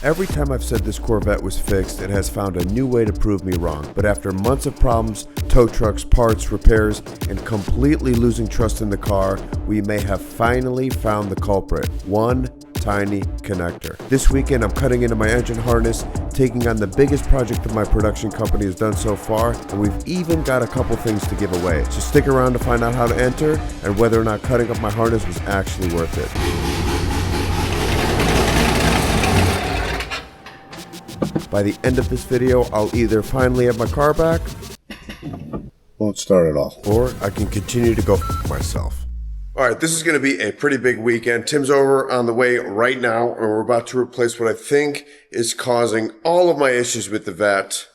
Every time I've said this Corvette was fixed, it has found a new way to prove me wrong. But after months of problems, tow trucks, parts, repairs, and completely losing trust in the car, we may have finally found the culprit. One tiny connector. This weekend, I'm cutting into my engine harness, taking on the biggest project that my production company has done so far, and we've even got a couple things to give away. So stick around to find out how to enter and whether or not cutting up my harness was actually worth it. By the end of this video, I'll either finally have my car back, won't start at all, or I can continue to go f*** myself. Alright, this is going to be a pretty big weekend. Tim's over on the way right now, and we're about to replace what I think is causing all of my issues with the Vette,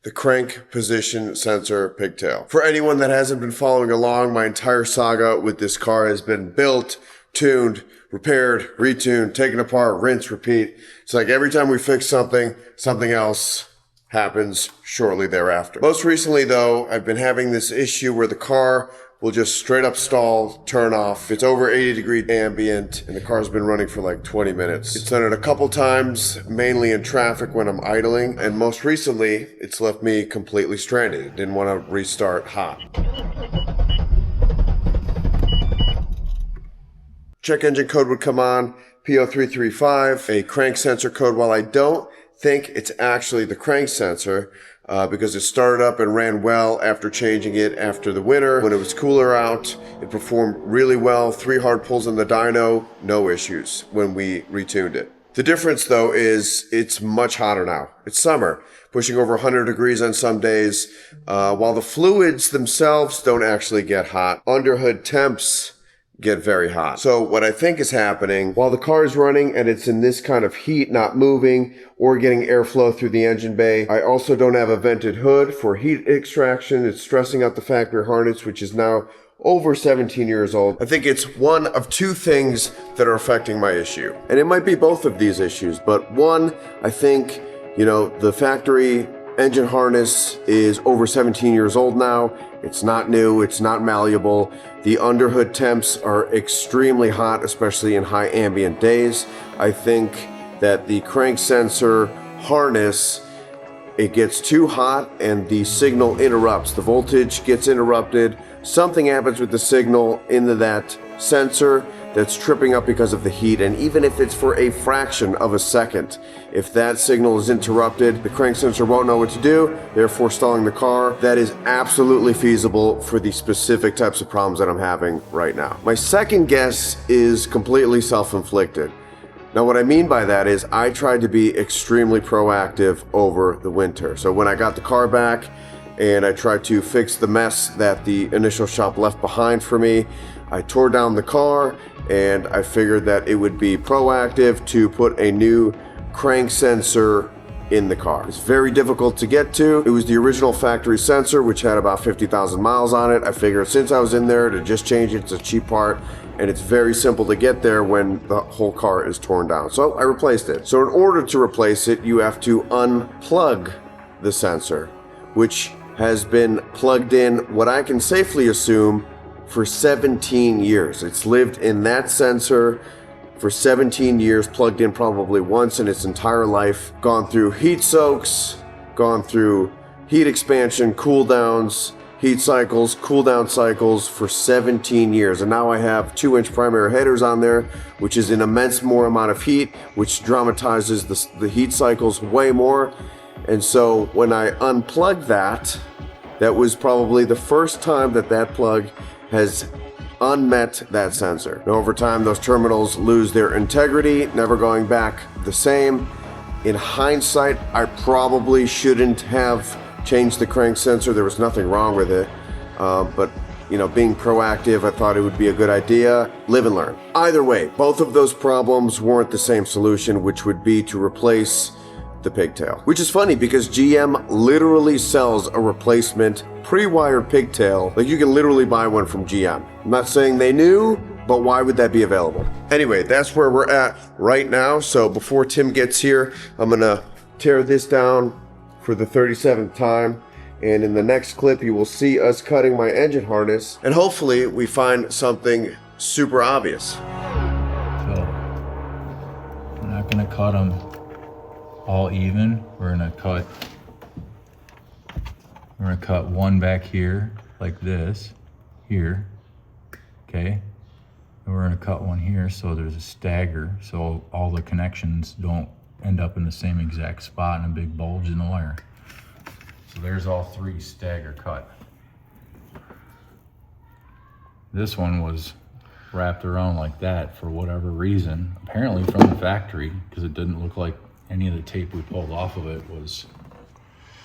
the crank position sensor pigtail. For anyone that hasn't been following along, my entire saga with this car has been built, tuned, repaired, retuned, taken apart, rinse, repeat. It's like every time we fix something, something else happens shortly thereafter. Most recently though, I've been having this issue where the car will just straight up stall, turn off. It's over 80-degree ambient, and the car's been running for like 20 minutes. It's done it a couple times, mainly in traffic when I'm idling, and most recently, it's left me completely stranded. Didn't want to restart hot. Check engine code would come on, P0335, a crank sensor code. While I don't think it's actually the crank sensor, because it started up and ran well after changing it after the winter. When it was cooler out, it performed really well. 3 hard pulls in the dyno, no issues when we retuned it. The difference though is it's much hotter now. It's summer, pushing over 100 degrees on some days. While the fluids themselves don't actually get hot, underhood temps get very hot. So what I think is happening, while the car is running and it's in this kind of heat, not moving or getting airflow through the engine bay, I also don't have a vented hood for heat extraction. It's stressing out the factory harness, which is now over 17 years old. I think it's one of 2 things that are affecting my issue. And it might be both of these issues, but one, I think, the factory engine harness is over 17 years old now. It's not new, it's not malleable. The underhood temps are extremely hot, especially in high ambient days. I think that the crank sensor harness, it gets too hot and the signal interrupts. The voltage gets interrupted. Something happens with the signal into that sensor that's tripping up because of the heat, and even if it's for a fraction of a second, if that signal is interrupted, the crank sensor won't know what to do, therefore stalling the car. That is absolutely feasible for the specific types of problems that I'm having right now. My second guess is completely self-inflicted. Now what I mean by that is I tried to be extremely proactive over the winter. So when I got the car back and I tried to fix the mess that the initial shop left behind for me, I tore down the car and I figured that it would be proactive to put a new crank sensor in the car. It's very difficult to get to. It was the original factory sensor, which had about 50,000 miles on it. I figured since I was in there to just change it. It's a cheap part and it's very simple to get there when the whole car is torn down. So I replaced it. So in order to replace it, you have to unplug the sensor, which has been plugged in, what I can safely assume, for 17 years. It's lived in that sensor for 17 years, plugged in probably once in its entire life, gone through heat soaks, gone through heat expansion, cool downs, heat cycles, cool down cycles for 17 years. And now I have 2-inch primary headers on there, which is an immense more amount of heat, which dramatizes the heat cycles way more. And so when I unplugged that, that was probably the first time that plug has unmet that sensor. Now, over time, those terminals lose their integrity, never going back the same. In hindsight, I probably shouldn't have changed the crank sensor. There was nothing wrong with it. But being proactive, I thought it would be a good idea. Live and learn. Either way, both of those problems weren't the same solution, which would be to replace the pigtail. Which is funny because GM literally sells a replacement pre-wired pigtail. Like, you can literally buy one from GM. I'm not saying they knew, but why would that be available? Anyway, that's where we're at right now. So before Tim gets here, I'm gonna tear this down for the 37th time. And in the next clip, you will see us cutting my engine harness. And hopefully we find something super obvious. So, I'm not gonna cut them all even. We're gonna cut one back here like this, here, okay? And we're gonna cut one here so there's a stagger so all the connections don't end up in the same exact spot and a big bulge in the wire. So there's all three stagger cut. This one was wrapped around like that for whatever reason, apparently from the factory, because it didn't look like any of the tape we pulled off of it was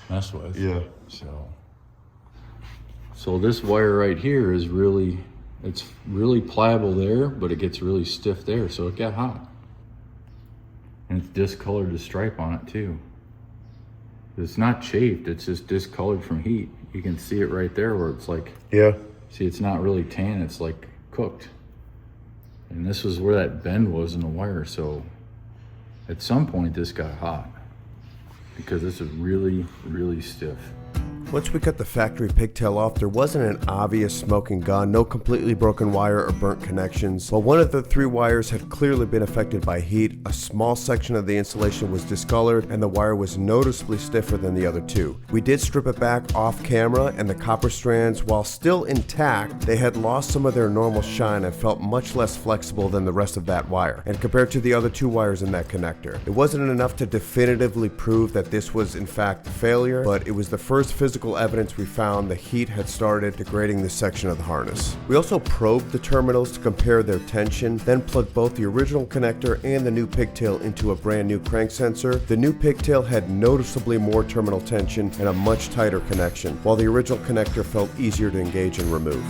messed with. Yeah. So this wire right here is really, it's really pliable there, but it gets really stiff there, so it got hot. And it's discolored the stripe on it too. It's not chafed, it's just discolored from heat. You can see it right there where it's like, Yeah. see, it's not really tan, it's like cooked. And this was where that bend was in the wire, so at some point this got hot because this is really, really stiff. Once we cut the factory pigtail off, there wasn't an obvious smoking gun, no completely broken wire or burnt connections. While one of the three wires had clearly been affected by heat, a small section of the insulation was discolored and the wire was noticeably stiffer than the other two. We did strip it back off camera, and the copper strands, while still intact, they had lost some of their normal shine and felt much less flexible than the rest of that wire, and compared to the other two wires in that connector. It wasn't enough to definitively prove that this was in fact a failure, but it was the first physical evidence we found the heat had started degrading this section of the harness. We also probed the terminals to compare their tension, then plugged both the original connector and the new pigtail into a brand new crank sensor. The new pigtail had noticeably more terminal tension and a much tighter connection, while the original connector felt easier to engage and remove.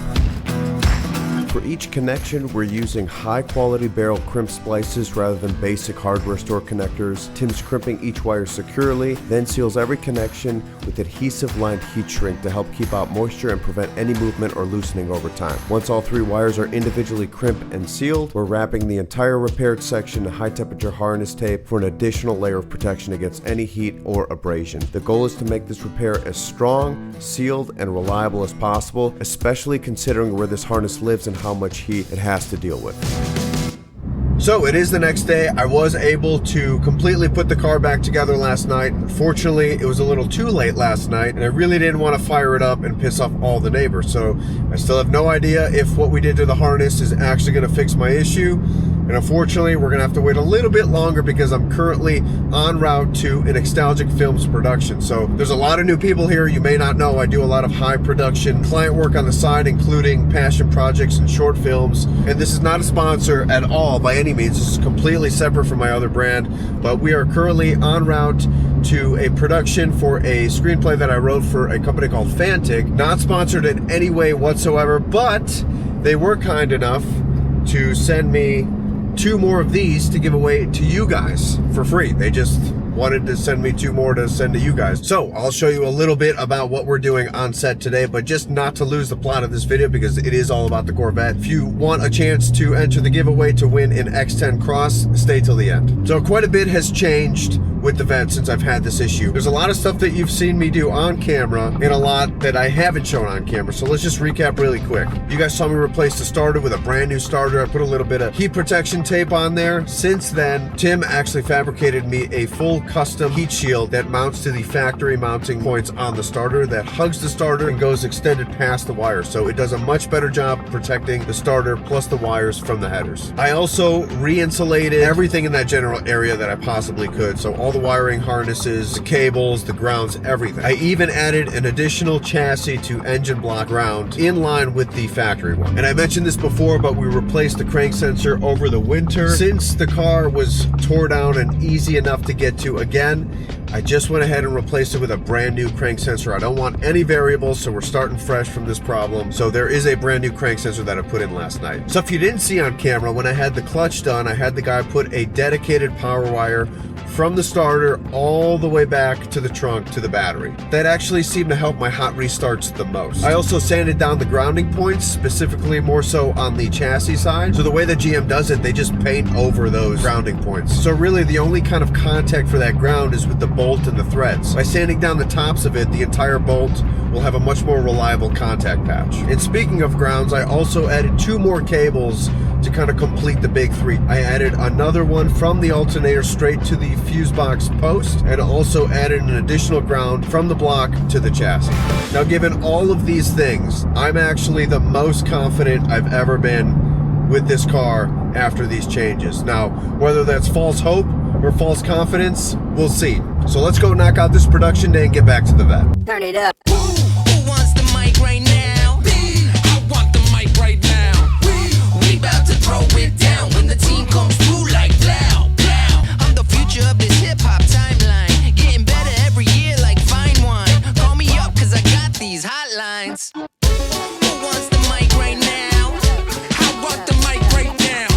For each connection, we're using high-quality barrel crimp splices rather than basic hardware store connectors. Tim's crimping each wire securely, then seals every connection with adhesive-lined heat shrink to help keep out moisture and prevent any movement or loosening over time. Once all three wires are individually crimped and sealed, we're wrapping the entire repaired section in high-temperature harness tape for an additional layer of protection against any heat or abrasion. The goal is to make this repair as strong, sealed, and reliable as possible, especially considering where this harness lives and how much heat it has to deal with. So it is the next day. I was able to completely put the car back together last night. Unfortunately, it was a little too late last night, and I really didn't want to fire it up and piss off all the neighbors. So I still have no idea if what we did to the harness is actually going to fix my issue. And unfortunately, we're going to have to wait a little bit longer because I'm currently en route to an Xtalgic Films production. So there's a lot of new people here. You may not know I do a lot of high production client work on the side, including passion projects and short films. And this is not a sponsor at all by any means. This is completely separate from my other brand. But we are currently en route to a production for a screenplay that I wrote for a company called Fantic. Not sponsored in any way whatsoever, but they were kind enough to send me 2 more of these to give away to you guys for free. They just wanted to send me 2 more to send to you guys. So I'll show you a little bit about what we're doing on set today, but just not to lose the plot of this video because it is all about the Corvette. If you want a chance to enter the giveaway to win an X10 Cross, stay till the end. So quite a bit has changed with the vent since I've had this issue. There's a lot of stuff that you've seen me do on camera and a lot that I haven't shown on camera. So let's just recap really quick. You guys saw me replace the starter with a brand new starter. I put a little bit of heat protection tape on there. Since then, Tim actually fabricated me a full custom heat shield that mounts to the factory mounting points on the starter that hugs the starter and goes extended past the wires. So it does a much better job protecting the starter plus the wires from the headers. I also re-insulated everything in that general area that I possibly could. So all the wiring harnesses, the cables, the grounds, everything. I even added an additional chassis to engine block ground in line with the factory one. And I mentioned this before, but we replaced the crank sensor over the winter. Since the car was tore down and easy enough to get to again, I just went ahead and replaced it with a brand new crank sensor. I don't want any variables, so we're starting fresh from this problem. So there is a brand new crank sensor that I put in last night. So if you didn't see on camera, when I had the clutch done, I had the guy put a dedicated power wire from the starter all the way back to the trunk to the battery. That actually seemed to help my hot restarts the most. I also sanded down the grounding points, specifically more so on the chassis side. So the way that GM does it, they just paint over those grounding points. So really the only kind of contact for that ground is with the bolt and the threads. By sanding down the tops of it, the entire bolt will have a much more reliable contact patch. And speaking of grounds, I also added 2 more cables to kind of complete the big three. I added another one from the alternator straight to the fuse box post, and also added an additional ground from the block to the chassis. Now, given all of these things, I'm actually the most confident I've ever been with this car after these changes. Now, whether that's false hope or false confidence, we'll see. So let's go knock out this production day and get back to the vet. Turn it up. Who wants the mic right now? I want the mic right now. We about to throw it down when the team comes through like plow, plow. I'm the future of this hip-hop timeline, getting better every year like fine wine. Call me up cause I got these hotlines. Who wants the mic right now? I want the mic right now.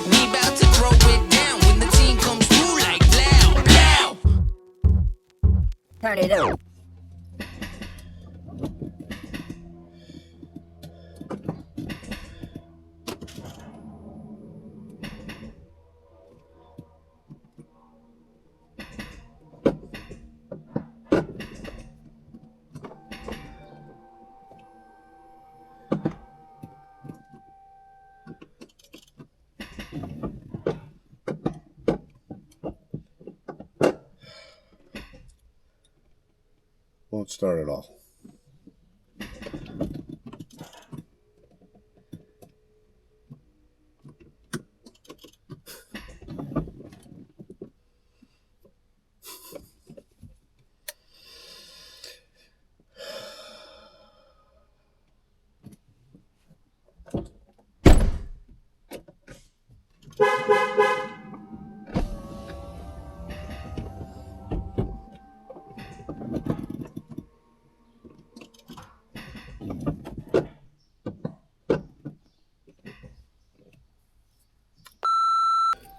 We about to throw it down when the team comes through like plow, plow. Turn it up. Won't start at all.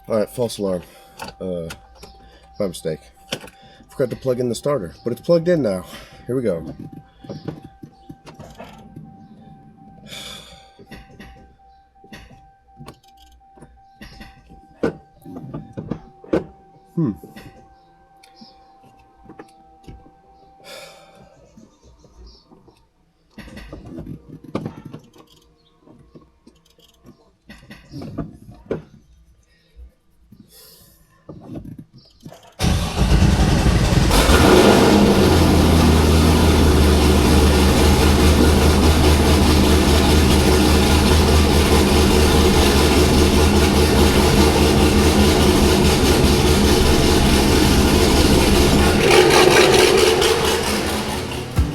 Alright, false alarm. My mistake. Forgot to plug in the starter, but it's plugged in now. Here we go.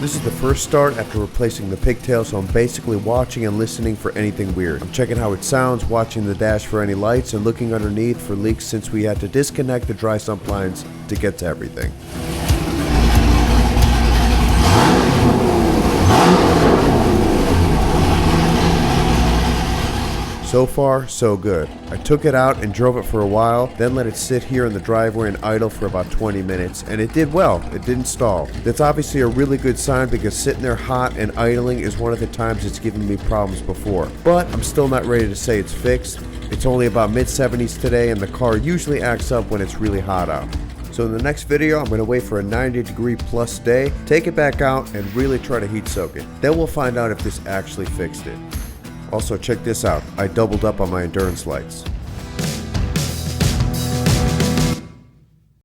This is the first start after replacing the pigtail, so I'm basically watching and listening for anything weird. I'm checking how it sounds, watching the dash for any lights, and looking underneath for leaks since we had to disconnect the dry sump lines to get to everything. So far, so good. I took it out and drove it for a while, then let it sit here in the driveway and idle for about 20 minutes, and it did well. It didn't stall. That's obviously a really good sign because sitting there hot and idling is one of the times it's given me problems before. But I'm still not ready to say it's fixed. It's only about mid-70s today, and the car usually acts up when it's really hot out. So in the next video, I'm going to wait for a 90-degree plus day, take it back out, and really try to heat soak it. Then we'll find out if this actually fixed it. Also, check this out. I doubled up on my endurance lights.